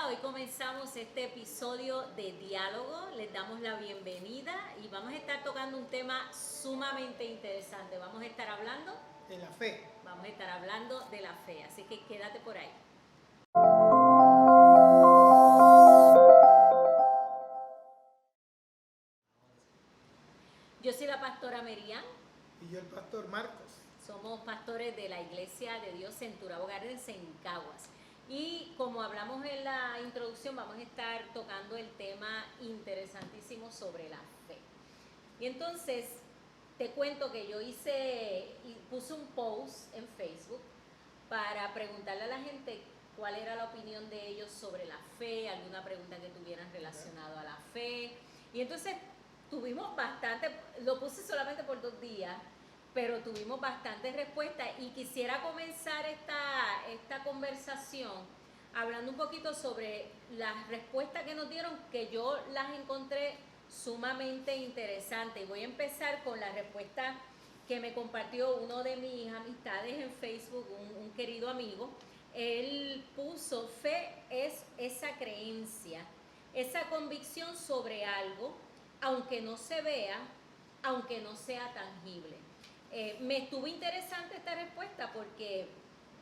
Hoy comenzamos este episodio de Diálogo. Les damos la bienvenida y vamos a estar tocando un tema sumamente interesante. Vamos a estar hablando de la fe. Vamos a estar hablando de la fe, así que quédate por ahí. Yo soy la pastora Merian. Y yo el pastor Marcos. Somos pastores de la Iglesia de Dios en Turabo Gardens, en Caguas. Y como hablamos en la introducción, vamos a estar tocando el tema interesantísimo sobre la fe. Y entonces, te cuento que yo puse un post en Facebook para preguntarle a la gente cuál era la opinión de ellos sobre la fe, alguna pregunta que tuvieran relacionado a la fe. Y entonces tuvimos bastante, lo puse solamente por 2 días, pero tuvimos bastantes respuestas y quisiera comenzar esta conversación hablando un poquito sobre las respuestas que nos dieron, que yo las encontré sumamente interesantes. Y voy a empezar con la respuesta que me compartió uno de mis amistades en Facebook, un querido amigo. Él puso: fe es esa creencia, esa convicción sobre algo, aunque no se vea, aunque no sea tangible. Me estuvo interesante esta respuesta porque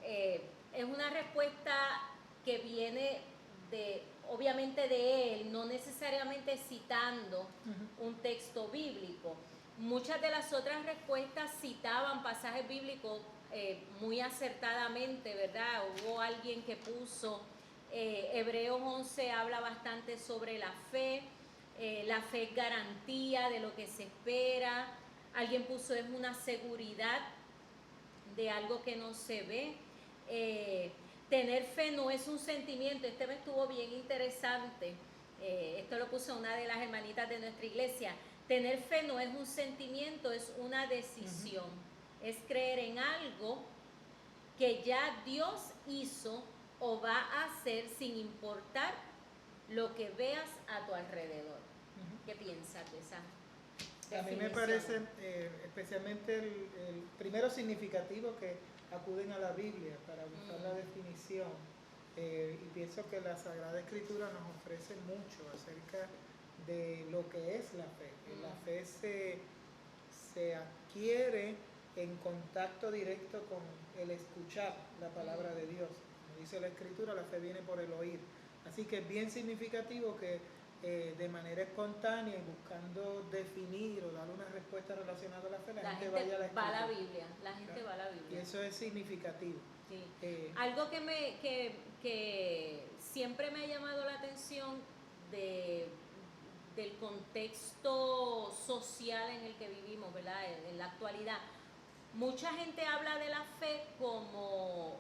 es una respuesta que viene obviamente de él, no necesariamente citando un texto bíblico. Muchas de las otras respuestas citaban pasajes bíblicos muy acertadamente, ¿verdad? Hubo alguien que puso, Hebreos 11 habla bastante sobre la fe es garantía de lo que se espera. Alguien puso: es una seguridad de algo que no se ve. Tener fe no es un sentimiento. Este me estuvo bien interesante. Esto lo puso una de las hermanitas de nuestra iglesia. Tener fe no es un sentimiento, es una decisión. Es creer en algo que ya Dios hizo o va a hacer sin importar lo que veas a tu alrededor. ¿Qué piensas de esa definición? A mí me parece especialmente el primero significativo que acuden a la Biblia para buscar la definición. Y pienso que la Sagrada Escritura nos ofrece mucho acerca de lo que es la fe. La fe se adquiere en contacto directo con el escuchar la palabra de Dios. Como dice la Escritura, la fe viene por el oír. Así que es bien significativo que de manera espontánea y buscando definir o dar una respuesta relacionada a la fe, la gente vaya a la Escritura. Va a la Biblia, la gente va a la Biblia. Y eso es significativo. Sí. Algo que siempre me ha llamado la atención del contexto social en el que vivimos, ¿verdad? En la actualidad. Mucha gente habla de la fe como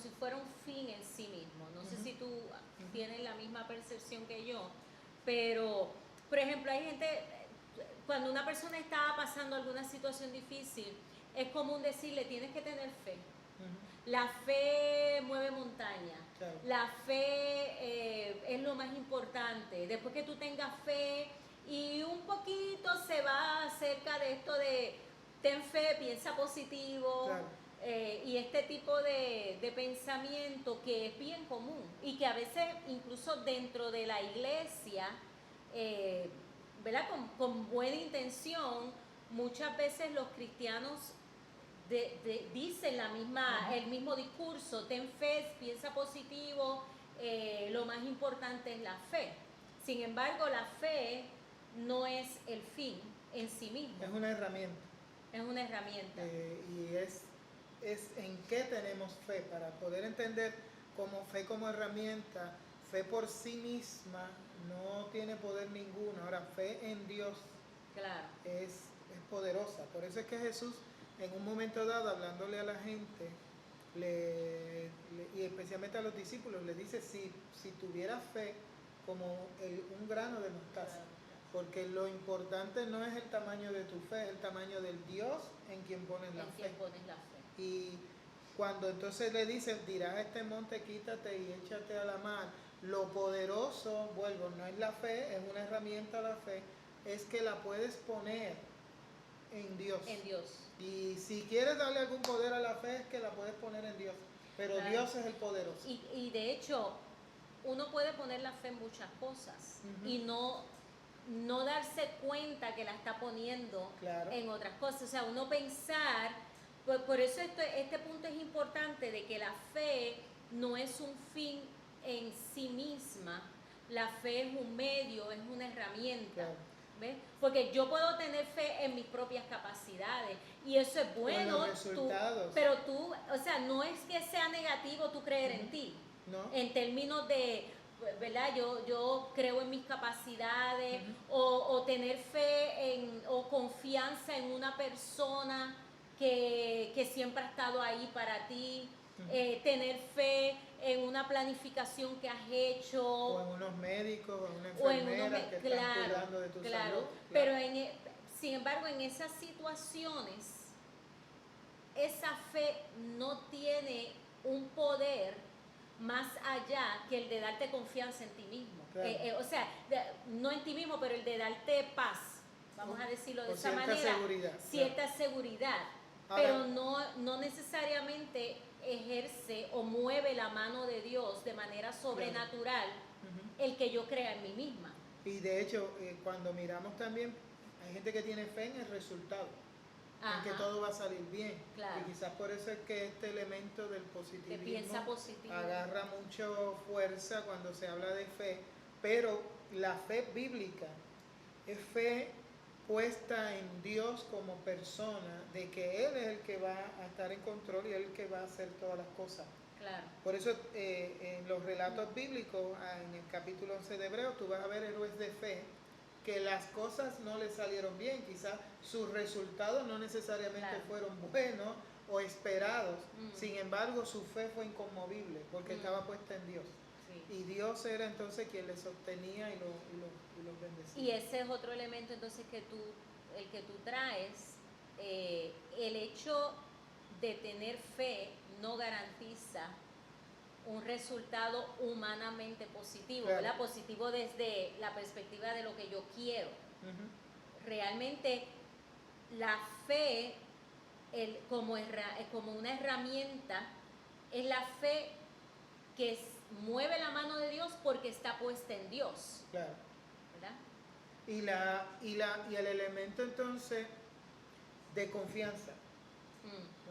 si fuera un fin en sí mismo. No sé si tú tienes la misma percepción que yo, pero, por ejemplo, hay gente, cuando una persona está pasando alguna situación difícil, es común decirle: tienes que tener fe. La fe mueve montañas. Claro. La fe es lo más importante. Después que tú tengas fe, y un poquito se va acerca de esto de ten fe, piensa positivo. Claro. Y este tipo de pensamiento que es bien común y que a veces incluso dentro de la iglesia, ¿verdad? Con buena intención, muchas veces los cristianos dicen el mismo discurso: ten fe, piensa positivo, lo más importante es la fe. Sin embargo, la fe no es el fin en sí mismo. Es una herramienta. Es una herramienta. Y es en qué tenemos fe, para poder entender como fe como herramienta. Fe por sí misma no tiene poder ninguno. Ahora, fe en Dios, claro, es poderosa. Por eso es que Jesús, en un momento dado, hablándole a la gente, y especialmente a los discípulos, le dice: si tuviera fe como un grano de mostaza. Porque lo importante no es el tamaño de tu fe, es el tamaño del Dios en quien pones la fe. Y cuando entonces le dice: dirás a este monte, quítate y échate a la mar. Lo poderoso, no es la fe, es una herramienta la fe, es que la puedes poner en Dios. En Dios. Y si quieres darle algún poder a la fe, es que la puedes poner en Dios. Pero claro, Dios es el poderoso. Y de hecho, uno puede poner la fe en muchas cosas Ujú. y no darse cuenta que la está poniendo Claro. en otras cosas. O sea, uno pensar, por eso este punto es importante, de que la fe no es un fin en sí misma, la fe es un medio, es una herramienta. Claro. ¿Ves? Porque yo puedo tener fe en mis propias capacidades y eso es bueno, Con los resultados. pero tú, o sea, no es que sea negativo tú creer en ti, ¿No? en términos de, ¿verdad? Yo creo en mis capacidades, Ujú. o tener fe o confianza en una persona que siempre ha estado ahí para ti, Ujú. tener fe en una planificación que has hecho, O en unos médicos, o en una o en unos enfermera que están cuidando de tu salud. Claro. pero sin embargo en esas situaciones esa fe no tiene un poder más allá que el de darte confianza en ti mismo. Claro. O sea, no en ti mismo, pero el de darte paz, vamos a decirlo de esa manera, seguridad, cierta claro. seguridad, Ahora, pero no necesariamente ejerce o mueve la mano de Dios de manera sobrenatural, Ujú. el que yo crea en mí misma. Y de hecho, cuando miramos también, hay gente que tiene fe en el resultado, en que Ajá, todo va a salir bien. claro. Y quizás por eso es que este elemento del Que positivismo piensa positivo. agarra mucho fuerza cuando se habla de fe, pero la fe bíblica es fe puesta en Dios como persona, de que Él es el que va a estar en control y Él es el que va a hacer todas las cosas. Claro. Por eso en los relatos bíblicos, en el capítulo 11 de Hebreos, tú vas a ver héroes de fe que las cosas no les salieron bien, quizás sus resultados no necesariamente Claro. fueron buenos o esperados, Mm. sin embargo su fe fue inconmovible porque estaba puesta en Dios. Sí. Y Dios era entonces quien les sostenía y los bendecía. Y ese es otro elemento entonces el que tú traes, el hecho de tener fe no garantiza un resultado humanamente positivo, Claro. ¿verdad? Positivo desde la perspectiva de lo que yo quiero. Ujú. Realmente la fe como una herramienta es la fe que mueve la mano de Dios porque está puesta en Dios, Claro. ¿verdad? Y el elemento entonces de confianza,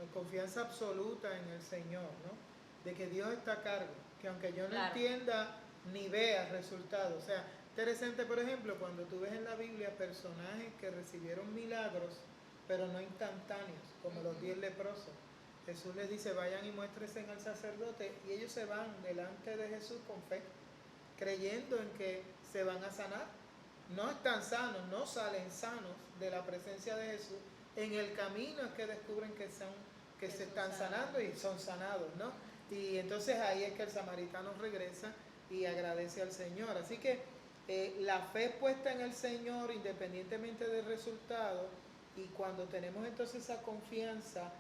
de confianza absoluta en el Señor, ¿no? De que Dios está a cargo, que aunque yo no Claro. entienda ni vea resultados. O sea, interesante, por ejemplo, cuando tú ves en la Biblia personajes que recibieron milagros, pero no instantáneos, como los 10 leprosos. Jesús les dice, vayan y muéstrense al sacerdote, y ellos se van delante de Jesús con fe, creyendo en que se van a sanar. No están sanos, no salen sanos de la presencia de Jesús. En el camino es que descubren que se están sanando y son sanados, ¿no? Y entonces ahí es que el samaritano regresa y agradece al Señor. Así que la fe puesta en el Señor independientemente del resultado, y cuando tenemos entonces esa confianza,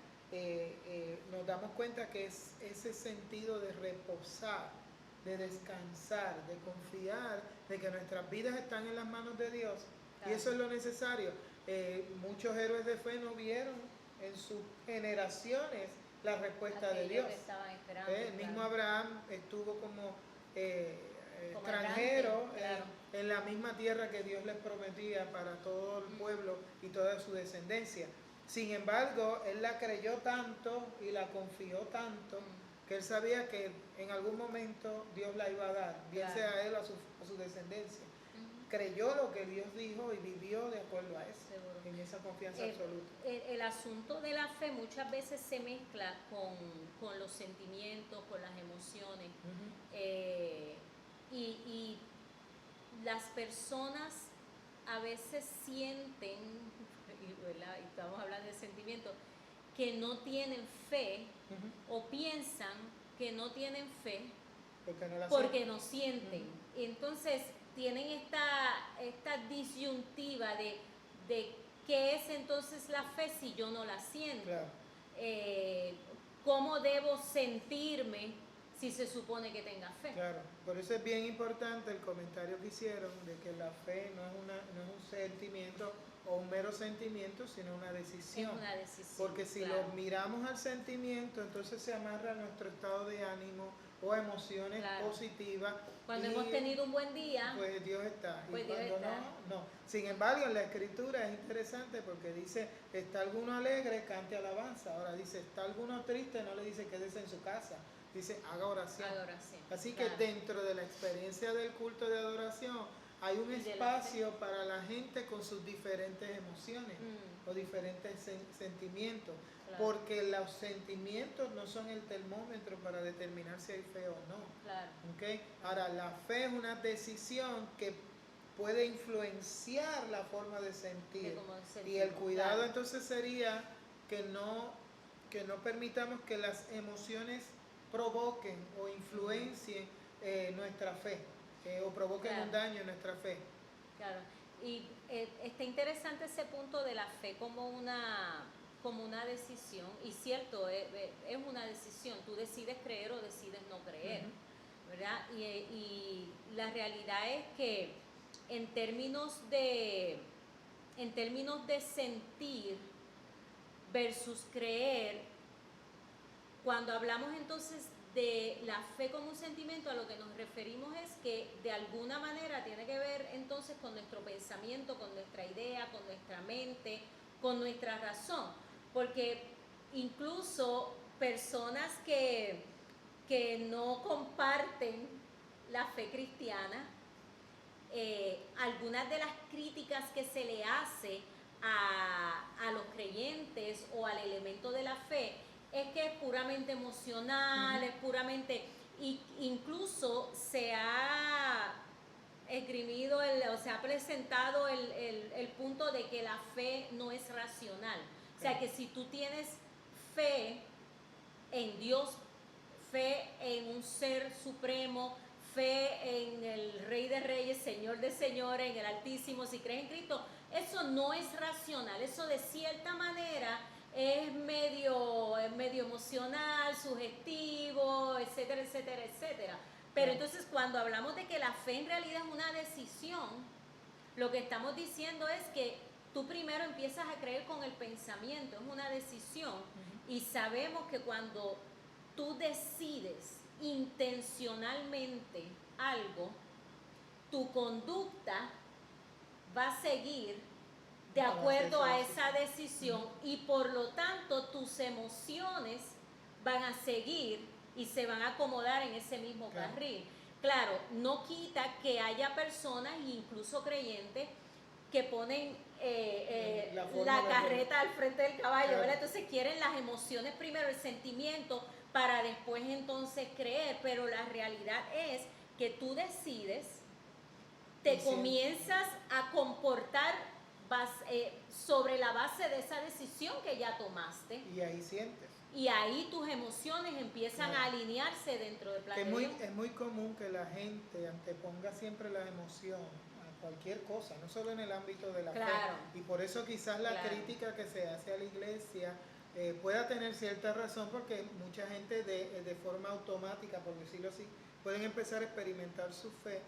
nos damos cuenta que es ese sentido de reposar, de descansar, de confiar, de que nuestras vidas están en las manos de Dios. Claro. Y eso es lo necesario. Muchos héroes de fe no vieron en sus generaciones la respuesta de Dios. El mismo Abraham estuvo como extranjero, claro, en la misma tierra que Dios les prometía para todo el pueblo y toda su descendencia. Sin embargo, él la creyó tanto y la confió tanto que él sabía que en algún momento Dios la iba a dar, bien sea a él o a su descendencia. Creyó lo que Dios dijo y vivió de acuerdo a eso. Seguro. En esa confianza absoluta. El asunto de la fe muchas veces se mezcla con los sentimientos, con las emociones. Y las personas a veces sienten, ¿verdad? Y estamos hablando de sentimientos, que no tienen fe o piensan que no tienen fe porque no sienten. Entonces tienen esta disyuntiva de qué es entonces la fe si yo no la siento. Claro. ¿Cómo debo sentirme si se supone que tenga fe? Claro, por eso es bien importante el comentario que hicieron de que la fe no es un sentimiento o un mero sentimiento, sino una decisión. Es una decisión. Porque si claro. lo miramos al sentimiento, entonces se amarra a nuestro estado de ánimo o a emociones Claro. positivas. Cuando Y, hemos tenido un buen día, pues Dios está. pues Y Dios cuando está. no, no. Sin embargo, en la escritura es interesante porque dice, está alguno alegre, cante alabanza. Ahora dice, está alguno triste, no le dice quédese en su casa. Dice, haga oración. Adoración. Así que Claro. dentro de la experiencia del culto de adoración, hay un Y de la espacio para la gente con sus diferentes emociones o diferentes sentimientos. Claro. Porque los sentimientos no son el termómetro para determinar si hay fe o no. Claro. ¿Okay? Ahora, la fe es una decisión que puede influenciar la forma de sentir. Y el cuidado, claro, entonces sería que no permitamos que las emociones provoquen o influencien nuestra fe o provoquen, claro, un daño en nuestra fe. Claro. Y está interesante ese punto de la fe como una decisión, y cierto, es una decisión, tú decides creer o decides no creer, ¿verdad? Y la realidad es que en términos de sentir versus creer, cuando hablamos entonces de la fe como un sentimiento, a lo que nos referimos es que de alguna manera tiene que ver entonces con nuestro pensamiento, con nuestra idea, con nuestra mente, con nuestra razón, porque incluso personas que no comparten la fe cristiana, algunas de las críticas que se le hace a los creyentes o al elemento de la fe es que es puramente emocional, es puramente, incluso se ha esgrimido, o se ha presentado el punto de que la fe no es racional. O sea, que si tú tienes fe en Dios, fe en un ser supremo, fe en el Rey de Reyes, Señor de Señores, en el Altísimo, si crees en Cristo, eso no es racional, eso de cierta manera es medio emocional, sugestivo, etcétera, etcétera, etcétera. Pero entonces cuando hablamos de que la fe en realidad es una decisión, lo que estamos diciendo es que tú primero empiezas a creer con el pensamiento, es una decisión, y sabemos que cuando tú decides intencionalmente algo, tu conducta va a seguir de acuerdo a esa decisión, y por lo tanto tus emociones van a seguir y se van a acomodar en ese mismo carril. Claro, no quita que haya personas, incluso creyentes, que ponen la carreta al frente del caballo, claro, ¿verdad? Entonces quieren las emociones primero, el sentimiento, para después entonces creer, pero la realidad es que tú decides, te comienzas a comportar sobre la base de esa decisión que ya tomaste. Y ahí sientes. Y ahí tus emociones empiezan, claro, a alinearse dentro del plan de Dios. Es muy común que la gente anteponga siempre la emoción a cualquier cosa, no solo en el ámbito de la, claro, fe. Y por eso quizás la, claro, crítica que se hace a la iglesia pueda tener cierta razón, porque mucha gente de forma automática, por decirlo así, pueden empezar a experimentar su fe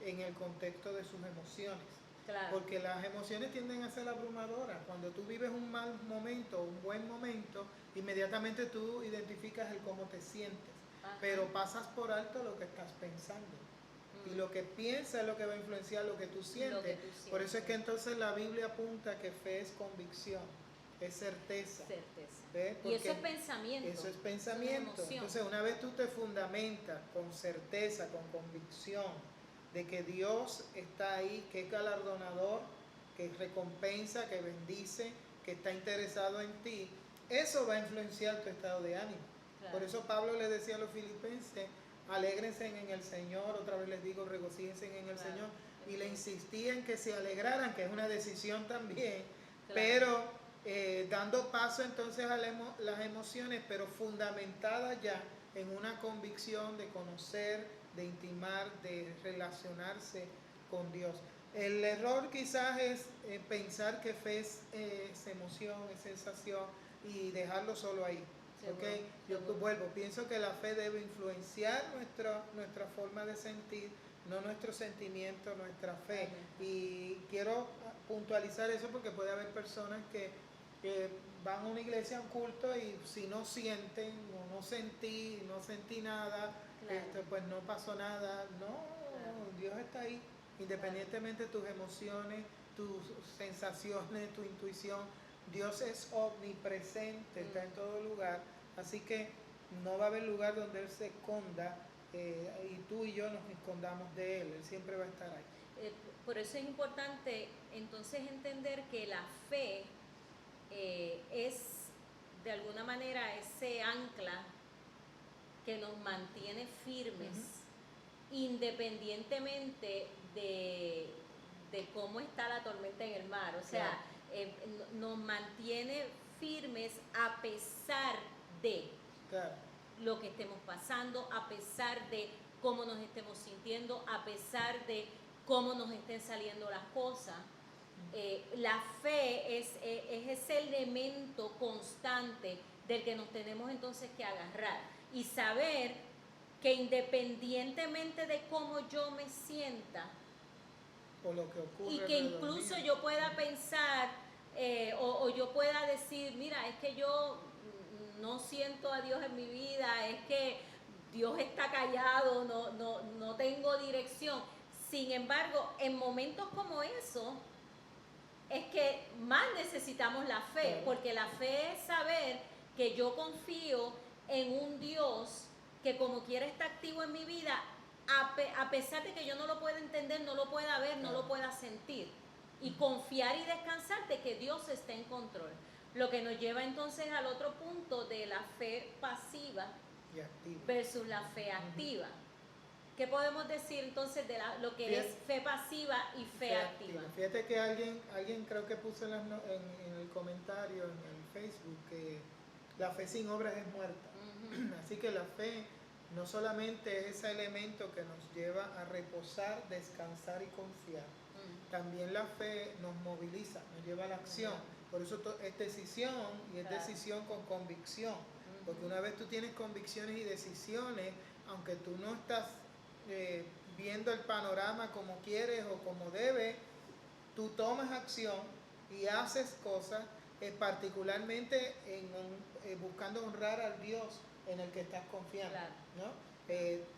en el contexto de sus emociones. Claro. Porque las emociones tienden a ser abrumadoras. Cuando tú vives un mal momento, un buen momento, inmediatamente tú identificas el cómo te sientes. Ajá. Pero pasas por alto lo que estás pensando. Y lo que piensas es lo que va a influenciar lo que tú sientes. Por eso es que entonces la Biblia apunta que fe es convicción, es certeza. ¿Ves? Y eso es pensamiento. Eso es pensamiento. Entonces una vez tú te fundamentas con certeza, con convicción, de que Dios está ahí, que es galardonador, que recompensa, que bendice, que está interesado en ti, eso va a influenciar tu estado de ánimo. Claro. Por eso Pablo le decía a los filipenses, alégrense en el Señor, otra vez les digo, regocíjense en el, claro, Señor, y le insistía en que se alegraran, que es una decisión también, claro, pero dando paso entonces a las emociones, pero fundamentadas ya en una convicción de conocer, de intimar, de relacionarse con Dios. El error quizás es pensar que fe es emoción, es sensación, y dejarlo solo ahí. ¿Okay? Yo vuelvo, pienso que la fe debe influenciar nuestra forma de sentir, no nuestro sentimiento, nuestra fe. Y quiero puntualizar eso porque puede haber personas que van a una iglesia, a un culto, y si no sienten o no sentí nada, Claro. pues no pasó nada. No, Claro. Dios está ahí, independientemente de tus emociones, tus sensaciones, tu intuición. Dios es omnipresente, está en todo lugar, así que no va a haber lugar donde Él se esconda y tú y yo nos escondamos de Él siempre va a estar ahí. Por eso es importante entonces entender que la fe es de alguna manera ese ancla que nos mantiene firmes independientemente de cómo está la tormenta en el mar. O sea, nos mantiene firmes a pesar de lo que estemos pasando, a pesar de cómo nos estemos sintiendo, a pesar de cómo nos estén saliendo las cosas. La fe es ese elemento constante del que nos tenemos entonces que agarrar y saber que independientemente de cómo yo me sienta o lo que ocurre y que incluso yo pueda pensar o yo pueda decir, mira, es que yo no siento a Dios en mi vida, es que Dios está callado, no tengo dirección. Sin embargo, en momentos como eso, es que más necesitamos la fe, porque la fe es saber que yo confío en un Dios que como quiera está activo en mi vida, a pesar de que yo no lo pueda entender, no lo pueda ver, no lo pueda sentir, y confiar y descansar de que Dios está en control. Lo que nos lleva entonces al otro punto de la fe pasiva versus la fe activa. ¿Qué podemos decir entonces de lo que es fe pasiva y fe activa? Fíjate que alguien creo que puso en el comentario en el Facebook que la fe sin obras es muerta. Así que la fe no solamente es ese elemento que nos lleva a reposar, descansar y confiar. También la fe nos moviliza, nos lleva a la acción. Por eso es decisión y es decisión con convicción. Porque una vez tú tienes convicciones y decisiones, aunque tú no estás viendo el panorama como quieres o como debes, tú tomas acción y haces cosas, particularmente buscando honrar al Dios en el que estás confiando. Claro. ¿No?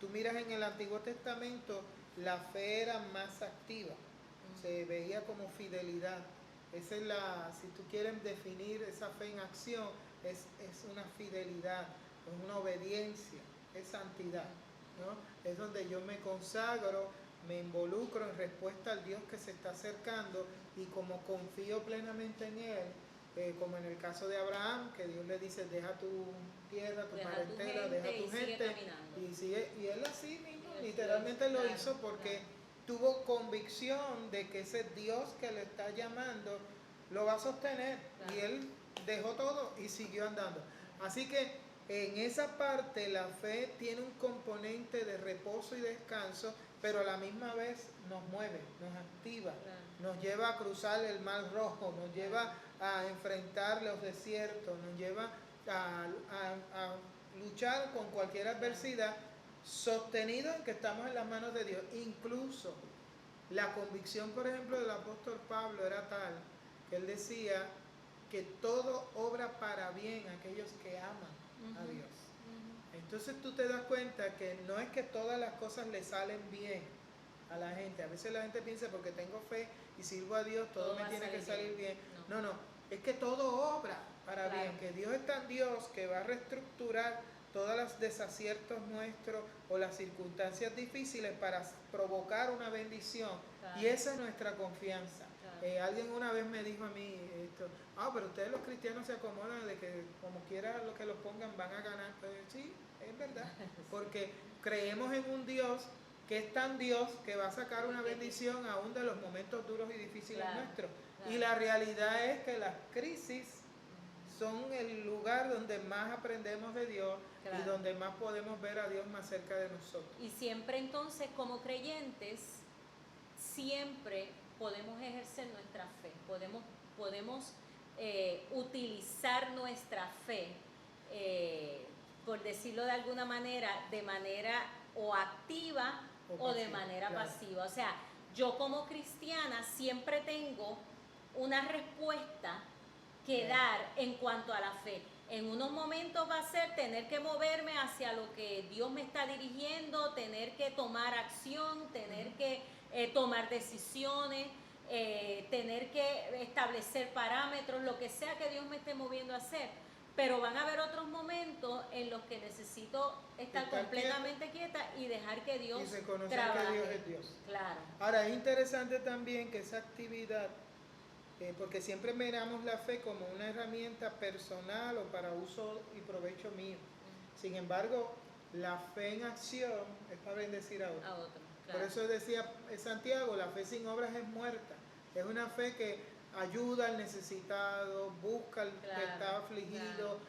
Tú miras en el Antiguo Testamento, la fe era más activa, se veía como fidelidad. Esa es si tú quieres definir esa fe en acción, es una fidelidad, es una obediencia, es santidad. ¿No? Es donde yo me consagro, me involucro en respuesta al Dios que se está acercando y como confío plenamente en Él, como en el caso de Abraham, que Dios le dice, deja tu tierra, tu parentela, deja tu gente y Él así mismo literalmente lo hizo porque tuvo convicción de que ese Dios que le está llamando lo va a sostener y Él dejó todo y siguió andando. Así que en esa parte la fe tiene un componente de reposo y descanso, pero a la misma vez nos mueve, nos activa, nos lleva a cruzar el mar rojo, nos lleva a enfrentar los desiertos, nos lleva a luchar con cualquier adversidad, sostenido en que estamos en las manos de Dios. Incluso la convicción, por ejemplo, del apóstol Pablo era tal que él decía que todo obra para bien a aquellos que aman a Dios. Entonces tú te das cuenta que no es que todas las cosas le salen bien a la gente. A veces la gente piensa porque tengo fe y sirvo a Dios, todo me tiene que salir bien. No, es que todo obra para bien, que Dios es tan Dios que va a reestructurar todos los desaciertos nuestros o las circunstancias difíciles para provocar una bendición. Y esa es nuestra confianza. Alguien una vez me dijo a mí esto, pero ustedes los cristianos se acomodan de que como quiera lo que los pongan van a ganar. Pues, sí, es verdad, porque creemos en un Dios que es tan Dios que va a sacar una bendición aún de los momentos duros y difíciles nuestros. Y la realidad es que las crisis son el lugar donde más aprendemos de Dios y donde más podemos ver a Dios más cerca de nosotros. Y siempre entonces como creyentes, siempre podemos ejercer nuestra fe, podemos utilizar nuestra fe, por decirlo de alguna manera, de manera o activa o de manera pasiva. O sea, yo como cristiana siempre tengo una respuesta que dar en cuanto a la fe. En unos momentos va a ser tener que moverme hacia lo que Dios me está dirigiendo, tener que tomar acción, tener que tomar decisiones, tener que establecer parámetros, lo que sea que Dios me esté moviendo a hacer. Pero van a haber otros momentos en los que necesito estar completamente quieta y dejar que Dios y reconocer trabaje. que Dios es Dios. Claro. Ahora, es interesante también que esa actividad, porque siempre miramos la fe como una herramienta personal o para uso y provecho mío. Sin embargo, la fe en acción es para bendecir a otros. Claro. Por eso decía Santiago, la fe sin obras es muerta. Es una fe que ayuda al necesitado, busca al que está afligido,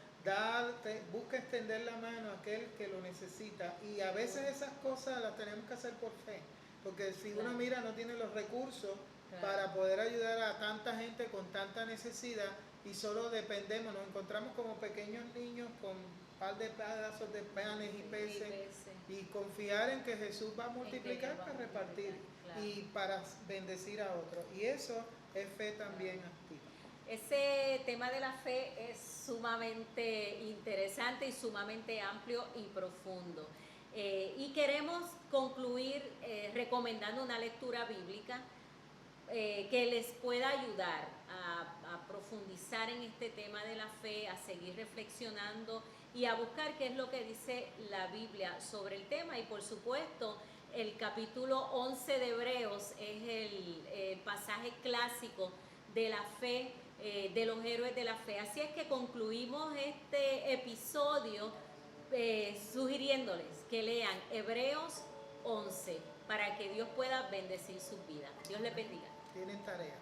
busca extender la mano a aquel que lo necesita. Y a veces esas cosas las tenemos que hacer por fe. Porque si uno mira, no tiene los recursos para poder ayudar a tanta gente con tanta necesidad y solo dependemos, nos encontramos como pequeños niños con un par de pedazos de panes y peces y confiar en que Jesús va a multiplicar para repartir y para bendecir a otros. Y eso es fe también activa. Ese tema de la fe es sumamente interesante y sumamente amplio y profundo. Y queremos concluir recomendando una lectura bíblica que les pueda ayudar a profundizar en este tema de la fe, a seguir reflexionando y a buscar qué es lo que dice la Biblia sobre el tema. Y por supuesto, el capítulo 11 de Hebreos es el pasaje clásico de la fe, de los héroes de la fe. Así es que concluimos este episodio sugiriéndoles que lean Hebreos 11 para que Dios pueda bendecir sus vidas. Dios les bendiga. Tienen tarea.